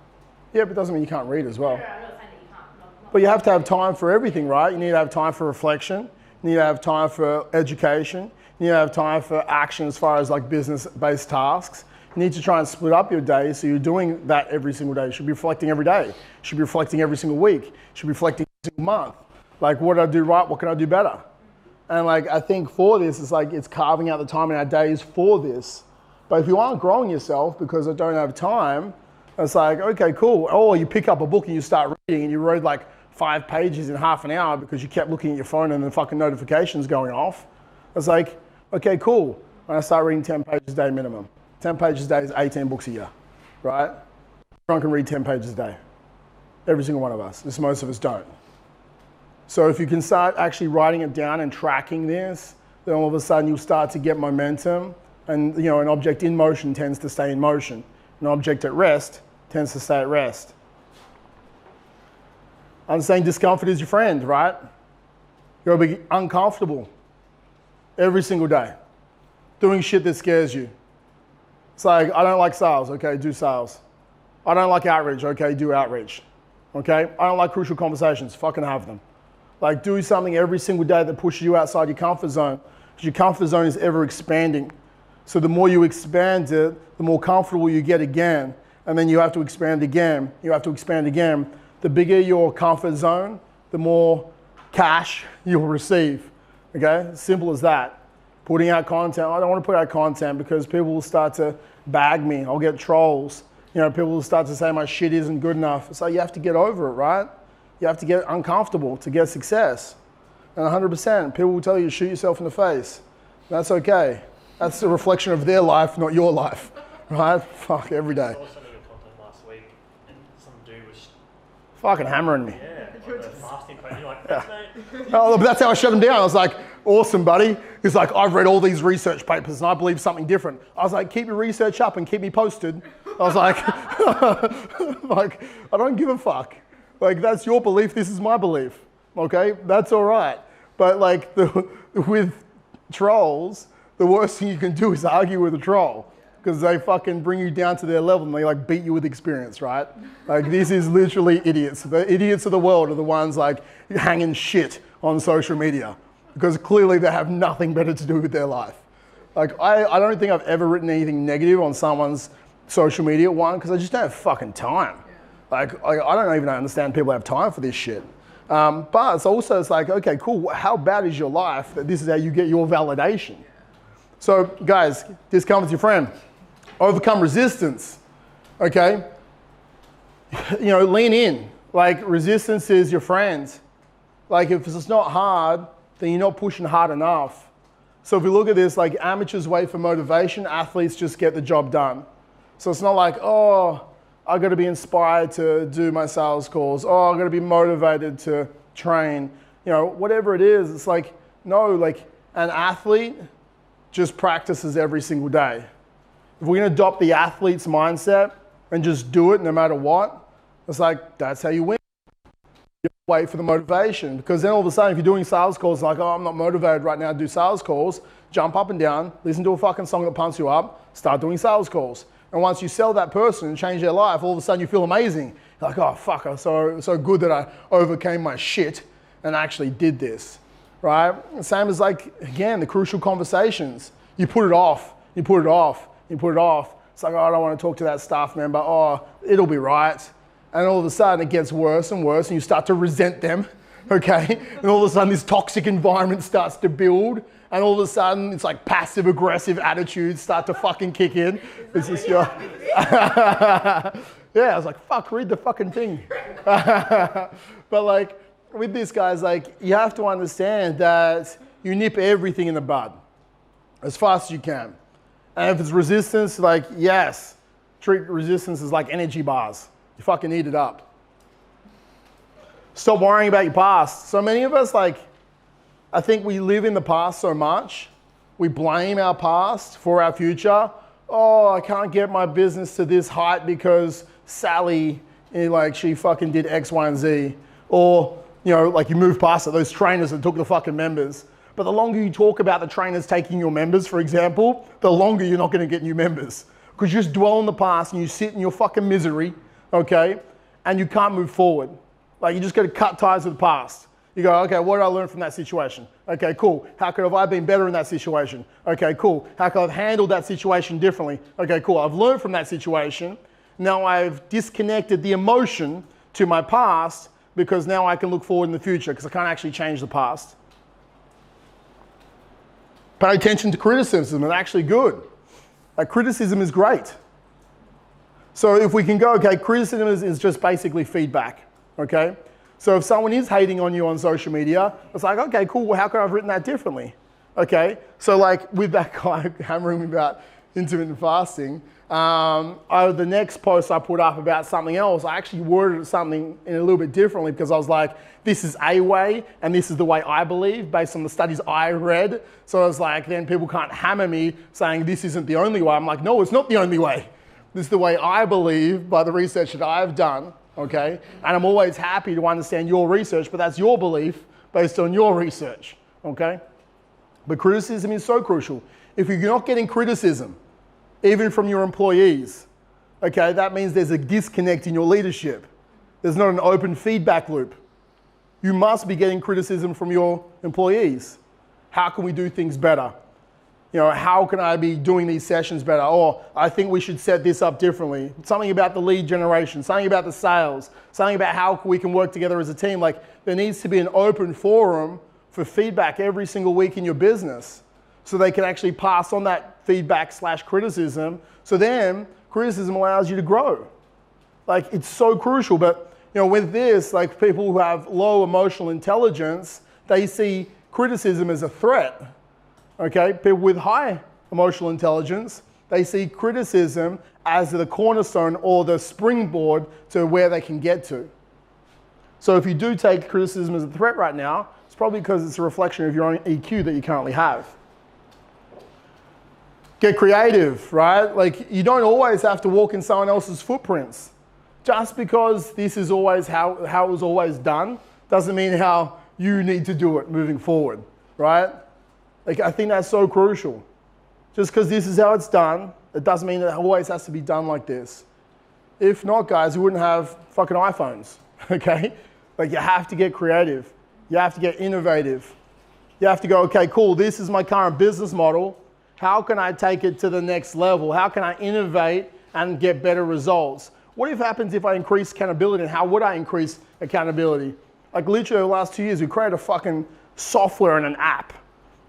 yeah, but it doesn't mean you can't read as well. No, I'm not saying that you can't. Not But you have to have time for everything, right? You need to have time for reflection. You need to have time for education. You need to have time for action as far as like business-based tasks. You need to try and split up your day so you're doing that every single day. You should be reflecting every day. You should be reflecting every single week. You should be reflecting every single month. Like, what did I do right? What can I do better? And like, I think for this, it's like it's carving out the time in our days for this. But if you aren't growing yourself because I don't have time, it's like, okay, cool. Or you pick up a book and you start reading and you read like 5 pages in half an hour because you kept looking at your phone and the fucking notifications going off. It's like, okay, cool. When I start reading 10 pages a day minimum. 10 pages a day is 18 books a year, right? Everyone can read 10 pages a day. Every single one of us. Just most of us don't. So if you can start actually writing it down and tracking this, then all of a sudden you'll start to get momentum. And you know, an object in motion tends to stay in motion. An object at rest tends to stay at rest. I'm saying discomfort is your friend, right? You're going to be uncomfortable every single day, doing shit that scares you. It's like, I don't like sales, okay, do sales. I don't like outreach, okay, do outreach. Okay? I don't like crucial conversations, fucking have them. Like, do something every single day that pushes you outside your comfort zone, because your comfort zone is ever expanding. So the more you expand it, the more comfortable you get again, and then you have to expand again, you have to expand again. The bigger your comfort zone, the more cash you'll receive. Okay? Simple as that. Putting out content, I don't want to put out content because people will start to bag me. I'll get trolls. You know, people will start to say my shit isn't good enough. So you have to get over it, right? You have to get uncomfortable to get success. And 100%, people will tell you to shoot yourself in the face. That's okay. That's a reflection of their life, not your life, right? Fuck, every day. I saw some of your content last week, and some dude was Fucking hammering me. like the fasting page. You're like, thanks, mate. Oh, but that's how I shut him down. I was like, awesome, buddy. He's like, I've read all these research papers and I believe something different. I was like, keep your research up and keep me posted. I was like, like, I don't give a fuck. Like, that's your belief, this is my belief. Okay, that's all right. But like, with trolls, the worst thing you can do is argue with a troll, because they fucking bring you down to their level and they like beat you with experience, right? Like, this is literally idiots. The idiots of the world are the ones like hanging shit on social media, because clearly they have nothing better to do with their life. Like, I don't think I've ever written anything negative on someone's social media, one, because I just don't have fucking time. Like, I don't even understand people have time for this shit. But it's also, it's like, okay, cool, how bad is your life that this is how you get your validation? So guys, just come with your friend. Overcome resistance, okay? You know, lean in. Like, resistance is your friend. Like, if it's not hard, then you're not pushing hard enough. So if we look at this, like, amateurs wait for motivation, athletes just get the job done. So it's not like, oh, I got to be inspired to do my sales calls. Oh, I got to be motivated to train. You know, whatever it is, it's like, no, like, an athlete just practices every single day. If we're going to adopt the athlete's mindset and just do it no matter what, it's like, that's how you win. You wait for the motivation, because then all of a sudden, if you're doing sales calls, like, oh, I'm not motivated right now to do sales calls, jump up and down, listen to a fucking song that pumps you up, start doing sales calls. And once you sell that person and change their life, all of a sudden you feel amazing. You're like, oh, fuck, I'm so good that I overcame my shit and actually did this, right? Same as, like, again, the crucial conversations. You put it off, you put it off, you put it off. It's like, oh, I don't want to talk to that staff member. Oh, it'll be right. And all of a sudden it gets worse and worse and you start to resent them, okay? And all of a sudden this toxic environment starts to build, and all of a sudden it's like passive aggressive attitudes start to fucking kick in. It's just your... Yeah, I was like, fuck, read the fucking thing. But like, with this, guys, like, you have to understand that you nip everything in the bud as fast as you can. And if it's resistance, like, yes, treat resistance as like energy bars. You fucking eat it up. Stop worrying about your past. So many of us, like, I think we live in the past so much. We blame our past for our future. Oh, I can't get my business to this height because Sally, like, she fucking did X, Y, and Z. Or, you know, like, you move past it, those trainers that took the fucking members. But the longer you talk about the trainers taking your members, for example, the longer you're not going to get new members. Because you just dwell in the past and you sit in your fucking misery, okay? And you can't move forward. Like, you just got to cut ties with the past. You go, okay, what did I learn from that situation? Okay, cool. How could have I been better in that situation? Okay, cool. How could I have handled that situation differently? Okay, cool. I've learned from that situation. Now I've disconnected the emotion to my past, because now I can look forward in the future, because I can't actually change the past. Pay attention to criticism, it's actually good. Like, criticism is great. So if we can go, okay, criticism is just basically feedback, okay? So if someone is hating on you on social media, it's like, okay, cool, well, how could I have written that differently? Okay, so like with that guy hammering me about intermittent fasting, the next post I put up about something else, I actually worded something in a little bit differently, because I was like, this is a way, and this is the way I believe based on the studies I read. So I was like, then people can't hammer me saying this isn't the only way. I'm like, no, it's not the only way. This is the way I believe by the research that I've done, okay? And I'm always happy to understand your research, but that's your belief, based on your research, okay? But criticism is so crucial. If you're not getting criticism, even from your employees, okay, that means there's a disconnect in your leadership. There's not an open feedback loop. You must be getting criticism from your employees. How can we do things better? You know, how can I be doing these sessions better? Or I think we should set this up differently. Something about the lead generation, something about the sales, something about how we can work together as a team. Like, there needs to be an open forum for feedback every single week in your business so they can actually pass on that feedback / criticism. So then criticism allows you to grow. Like, it's so crucial. But, you know, with this, like, people who have low emotional intelligence, they see criticism as a threat. Okay, people with high emotional intelligence, they see criticism as the cornerstone or the springboard to where they can get to. So if you do take criticism as a threat right now, it's probably because it's a reflection of your own EQ that you currently have. Get creative, right? Like, you don't always have to walk in someone else's footprints. Just because this is always how it was always done doesn't mean how you need to do it moving forward, right? Like, I think that's so crucial. Just because this is how it's done, it doesn't mean it always has to be done like this. If not, guys, we wouldn't have fucking iPhones, okay? Like, you have to get creative. You have to get innovative. You have to go, okay, cool, this is my current business model. How can I take it to the next level? How can I innovate and get better results? What if happens if I increase accountability, and how would I increase accountability? Like, literally the last 2 years, we created a fucking software and an app.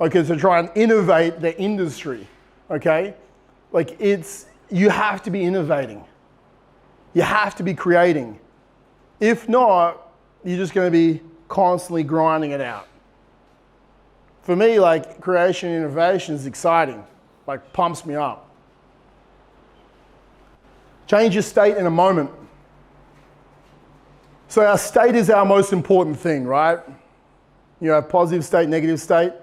Okay, to try and innovate the industry, okay? Like, you have to be innovating. You have to be creating. If not, you're just gonna be constantly grinding it out. For me, like, creation and innovation is exciting, like, pumps me up. Change your state in a moment. So our state is our most important thing, right? You have positive state, negative state.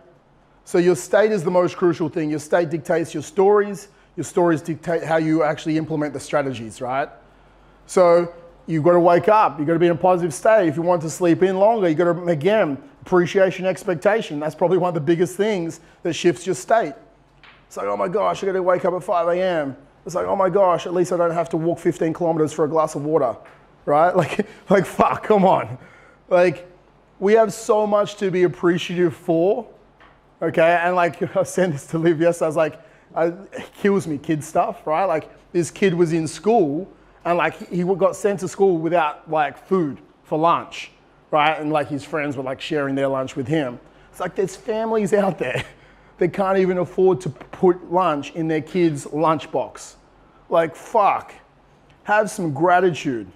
So your state is the most crucial thing. Your state dictates your stories dictate how you actually implement the strategies, right? So you've got to wake up, you've got to be in a positive state. If you want to sleep in longer, you've got to, again, appreciation, expectation. That's probably one of the biggest things that shifts your state. It's like, oh my gosh, I got to wake up at 5 a.m. It's like, oh my gosh, at least I don't have to walk 15 kilometers for a glass of water, right? Like fuck, come on. Like, we have so much to be appreciative for. Okay, and like, I was saying this to Liv yesterday, I was like, it kills me, kid stuff, right? Like, this kid was in school, and like, he got sent to school without like food for lunch, right? And like, his friends were like sharing their lunch with him. It's like, there's families out there that can't even afford to put lunch in their kids' lunchbox. Like, fuck, have some gratitude,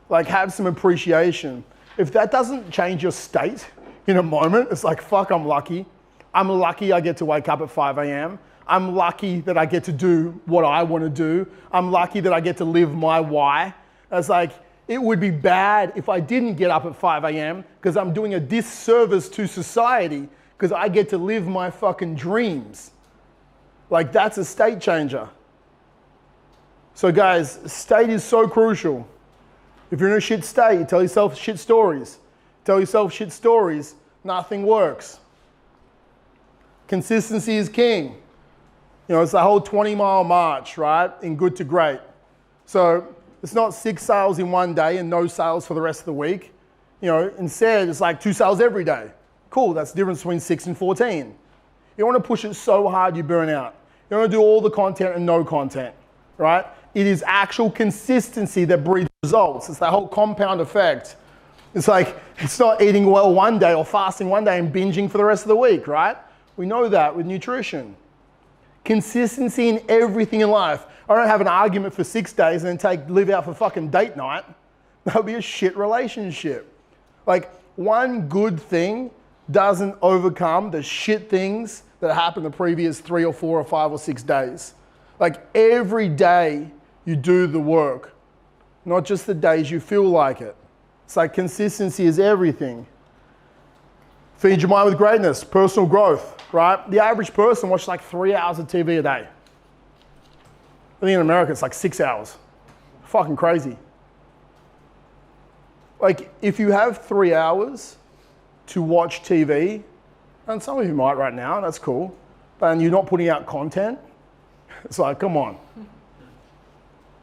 like, have some appreciation. If that doesn't change your state in a moment, it's like, fuck, I'm lucky. I'm lucky I get to wake up at 5 a.m. I'm lucky that I get to do what I want to do. I'm lucky that I get to live my why. It's like, it would be bad if I didn't get up at 5 a.m. because I'm doing a disservice to society because I get to live my fucking dreams. Like, that's a state changer. So guys, state is so crucial. If you're in a shit state, you tell yourself shit stories. Tell yourself shit stories, nothing works. Consistency is king. You know, it's the whole 20-mile march, right? In good to great. So it's not 6 sales in one day and no sales for the rest of the week. You know, instead, it's like 2 sales every day. Cool, that's the difference between 6 and 14. You want to push it so hard you burn out. You want to do all the content and no content, right? It is actual consistency that breeds results. It's that whole compound effect. It's like, it's not eating well one day or fasting one day and binging for the rest of the week, right? We know that with nutrition. Consistency in everything in life. I don't have an argument for 6 days and then live out for fucking date night. That would be a shit relationship. Like, one good thing doesn't overcome the shit things that happened the previous 3 or 4 or 5 or 6 days. Like, every day you do the work, not just the days you feel like it. It's like, consistency is everything. Feed your mind with greatness, personal growth, right? The average person watches like 3 hours of TV a day. I think in America it's like 6 hours. Fucking crazy. Like, if you have 3 hours to watch TV, and some of you might right now, that's cool, and you're not putting out content, it's like, come on.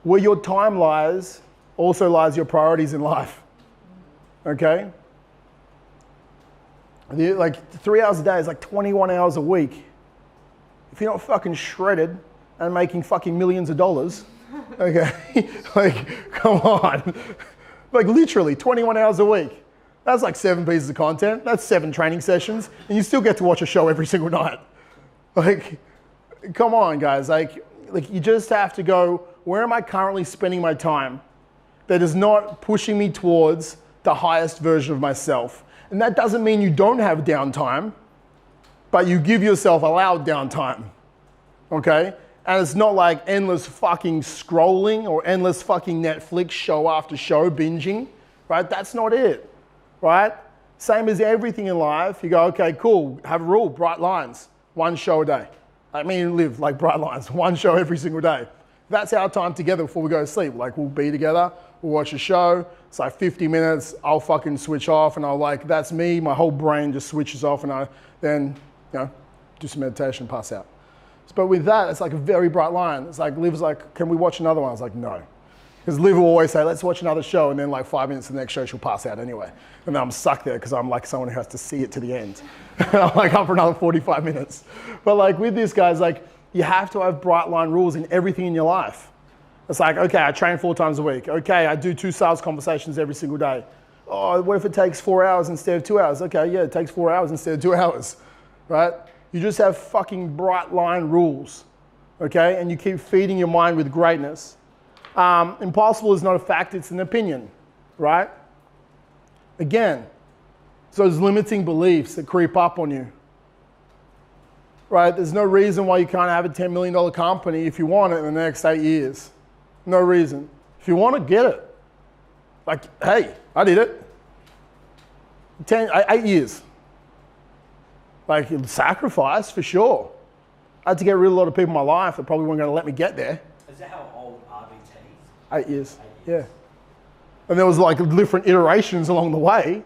Where your time lies, also lies your priorities in life, okay? Like 3 hours a day is like 21 hours a week. If you're not fucking shredded and making fucking millions of dollars, okay, like, come on. Like literally 21 hours a week. That's like 7 pieces of content. That's 7 training sessions, and you still get to watch a show every single night. Like, come on, guys. Like you just have to go, where am I currently spending my time that is not pushing me towards the highest version of myself? And that doesn't mean you don't have downtime, but you give yourself allowed downtime, okay? And it's not like endless fucking scrolling or endless fucking Netflix show after show binging, right? That's not it, right? Same as everything in life. You go, okay, cool, have a rule, bright lines, 1 show a day. I mean, live like bright lines, 1 show every single day. That's our time together before we go to sleep. Like, we'll be together, we'll watch a show, it's like 50 minutes, I'll fucking switch off, and I'll like, that's me, my whole brain just switches off, and I then, do some meditation, pass out. But with that, it's like a very bright line. It's like, Liv's like, can we watch another one? I was like, no. Because Liv will always say, let's watch another show, and then like 5 minutes of the next show, she'll pass out anyway. And then I'm stuck there because I'm like someone who has to see it to the end. And I'm like up for another 45 minutes. But like with this, guys, like you have to have bright line rules in everything in your life. It's like, okay, I train 4 times a week. Okay, I do 2 sales conversations every single day. Oh, what if it takes 4 hours instead of 2 hours? Okay, yeah, it takes 4 hours instead of 2 hours, right? You just have fucking bright line rules, okay? And you keep feeding your mind with greatness. Impossible is not a fact, it's an opinion, right? Again, it's those limiting beliefs that creep up on you, right? There's no reason why you can't have a $10 million company if you want it in the next 8 years. No reason. If you want to, get it. Like, hey, I did it. 8 years. Like, sacrifice for sure. I had to get rid of a lot of people in my life that probably weren't going to let me get there. Is that how old RBT is? 8 years. Yeah. And there was like different iterations along the way.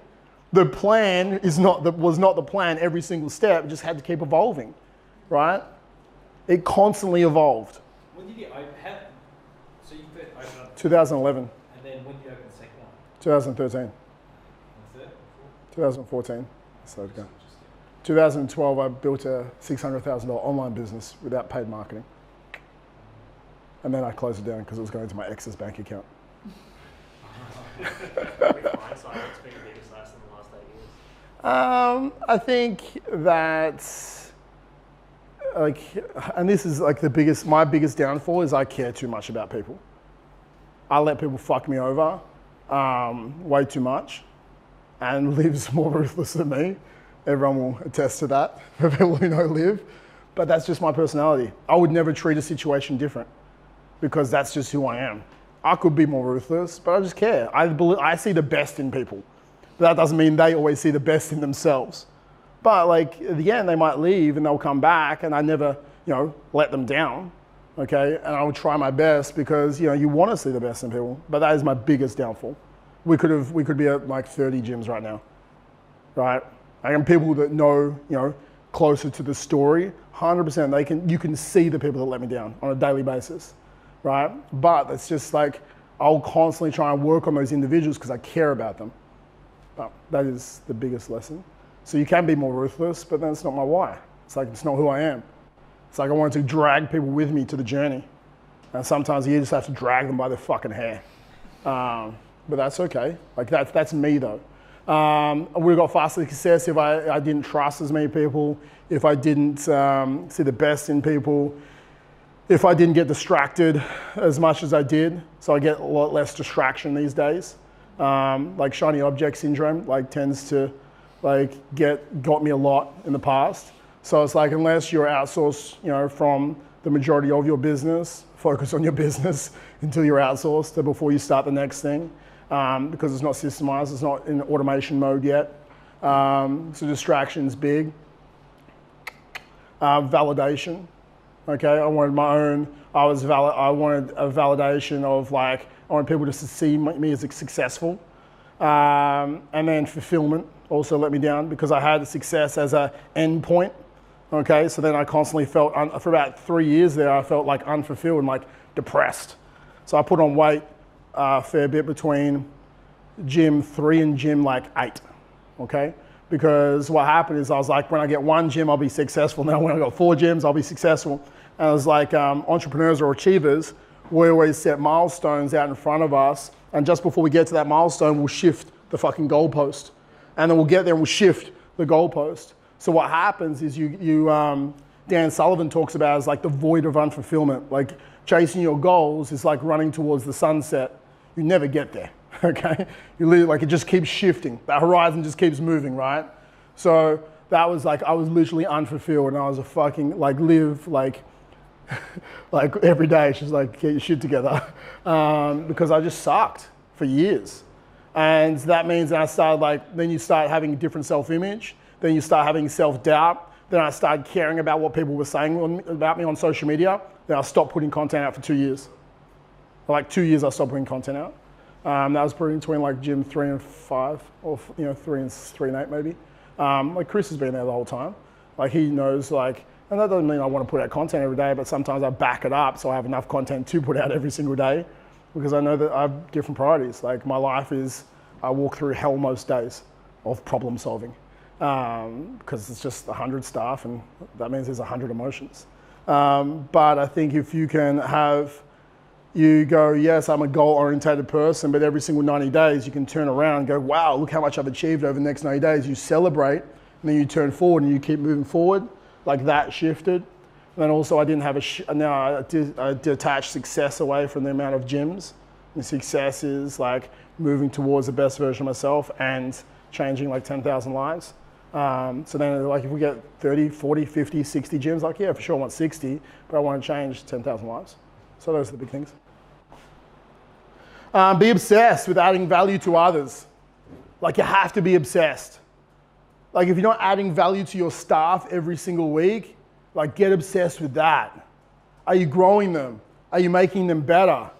The plan was not the plan every single step. It just had to keep evolving, right? It constantly evolved. When did you open? So you first opened up. 2011. And then when did you open the second one? 2013. And the third? 2014. I started going. 2012, I built a $600,000 online business without paid marketing. And then I closed it down because it was going to my ex's bank account. With hindsight, what's been the biggest lesson in the last 8 years? I think that, like, and this is like my biggest downfall is I care too much about people. I let people fuck me over way too much, and Liv's more ruthless than me. Everyone will attest to that, for people who know Liv. But that's just my personality. I would never treat a situation different because that's just who I am. I could be more ruthless, but I just care. I see the best in people. But that doesn't mean they always see the best in themselves. But like at the end, they might leave and they'll come back, and I never, let them down. Okay, and I would try my best because you want to see the best in people. But that is my biggest downfall. We could be at like 30 gyms right now, right? And people that know, closer to the story, 100%, you can see the people that let me down on a daily basis, right? But it's just like, I'll constantly try and work on those individuals because I care about them. But that is the biggest lesson. So you can be more ruthless, but then it's not my why. It's like, it's not who I am. It's like I wanted to drag people with me to the journey. And sometimes you just have to drag them by their fucking hair. But that's okay. Like that's me though. I would have got faster success if I didn't trust as many people, if I didn't see the best in people, if I didn't get distracted as much as I did. So I get a lot less distraction these days. Like shiny object syndrome, tends to got me a lot in the past. So it's like, unless you're outsourced, from the majority of your business, focus on your business until you're outsourced before you start the next thing. Because it's not systemized, it's not in automation mode yet. So distraction's big. Validation. Okay, I wanted I wanted a validation of I wanted people to see me as successful. And then fulfillment also let me down because I had success as an end point. Okay, so then I constantly felt, for about 3 years there, I felt like unfulfilled and like depressed. So I put on weight a fair bit between gym 3 and gym like 8, okay? Because what happened is I was like, when I get 1 gym, I'll be successful. Now when I got 4 gyms, I'll be successful. And I was like, entrepreneurs or achievers, we always set milestones out in front of us. And just before we get to that milestone, we'll shift the fucking goalpost. And then we'll get there and we'll shift the goalpost. So what happens is Dan Sullivan talks about as like the void of unfulfillment. Like chasing your goals is like running towards the sunset. You never get there, okay? You literally, like it just keeps shifting. That horizon just keeps moving, right? So that was like, I was literally unfulfilled and I was a fucking, like live like, like every day, she's like, get your shit together. Because I just sucked for years. And that means that I started like, then you start having a different self-image. Then you start having self-doubt. Then I started caring about what people were saying about me on social media. Then I stopped putting content out for 2 years. For like 2 years, I stopped putting content out. That was probably between like gym 3 and 5, or 3 and 8 maybe. Like Chris has been there the whole time. Like he knows like, and that doesn't mean I want to put out content every day, but sometimes I back it up so I have enough content to put out every single day because I know that I have different priorities. Like my life is, I walk through hell most days of problem solving. Because it's just 100 staff and that means there's 100 emotions. But I think if you can you go, yes, I'm a goal-oriented person, but every single 90 days you can turn around and go, wow, look how much I've achieved over the next 90 days. You celebrate and then you turn forward and you keep moving forward. Like that shifted. And then also I didn't have I detached success away from the amount of gyms. And success is like moving towards the best version of myself and changing like 10,000 lives. So then like if we get 30, 40, 50, 60 gyms, like yeah, for sure I want 60, but I want to change 10,000 lives. So those are the big things. Be obsessed with adding value to others. Like you have to be obsessed. Like if you're not adding value to your staff every single week, like get obsessed with that. Are you growing them? Are you making them better?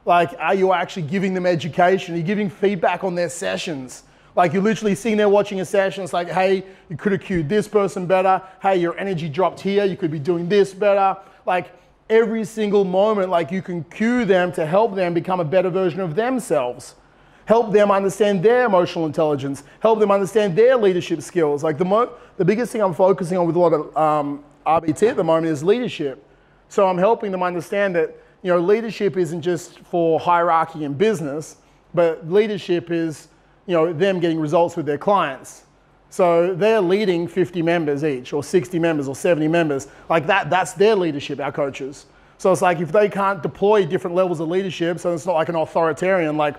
Like are you actually giving them education? Are you giving feedback on their sessions? Like you're literally sitting there watching a session, it's like, hey, you could have cued this person better. Hey, your energy dropped here, you could be doing this better. Like every single moment, like you can cue them to help them become a better version of themselves. Help them understand their emotional intelligence. Help them understand their leadership skills. Like the biggest thing I'm focusing on with a lot of RBT at the moment is leadership. So I'm helping them understand that leadership isn't just for hierarchy in business, but leadership is them getting results with their clients. So they're leading 50 members each, or 60 members, or 70 members. Like that's their leadership, our coaches. So it's like if they can't deploy different levels of leadership, so it's not like an authoritarian, like,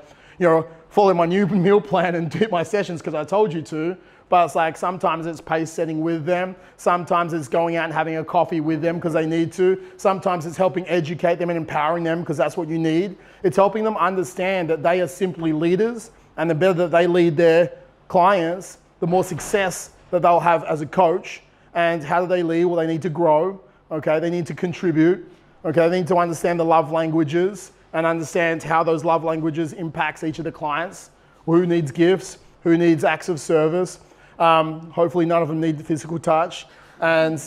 follow my new meal plan and do my sessions because I told you to. But it's like sometimes it's pace setting with them. Sometimes it's going out and having a coffee with them because they need to. Sometimes it's helping educate them and empowering them because that's what you need. It's helping them understand that they are simply leaders, and the better that they lead their clients, the more success that they'll have as a coach. And how do they lead? Well, they need to grow, okay? They need to contribute, okay? They need to understand the love languages and understand how those love languages impacts each of the clients. Who needs gifts? Who needs acts of service? Hopefully none of them need physical touch. And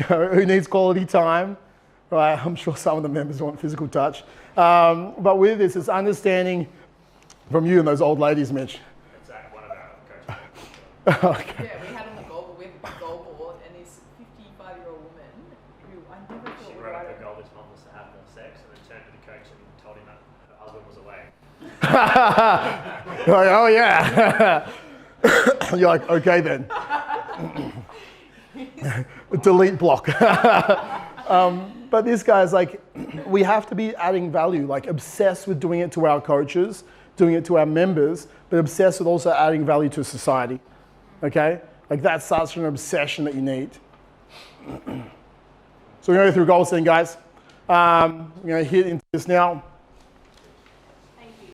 who needs quality time? Right? I'm sure some of the members want physical touch. But with this, it's understanding from you and those old ladies, Mitch. That's one of our coaches. Okay. Yeah, we had on the goal, we have a goal board, and this 55-year-old woman who I never thought She would wrote write up it. her goal this month was to have more sex, and then turned to the coach and told him that her husband was away. You're like, oh yeah. You're like, okay then. Delete block. But this guy's like, we have to be adding value, like obsessed with doing it to our coaches, doing it to our members, but obsessed with also adding value to society, okay? Like that's such an obsession that you need. So we're going to go through goal setting, guys. We're going to hit into this now.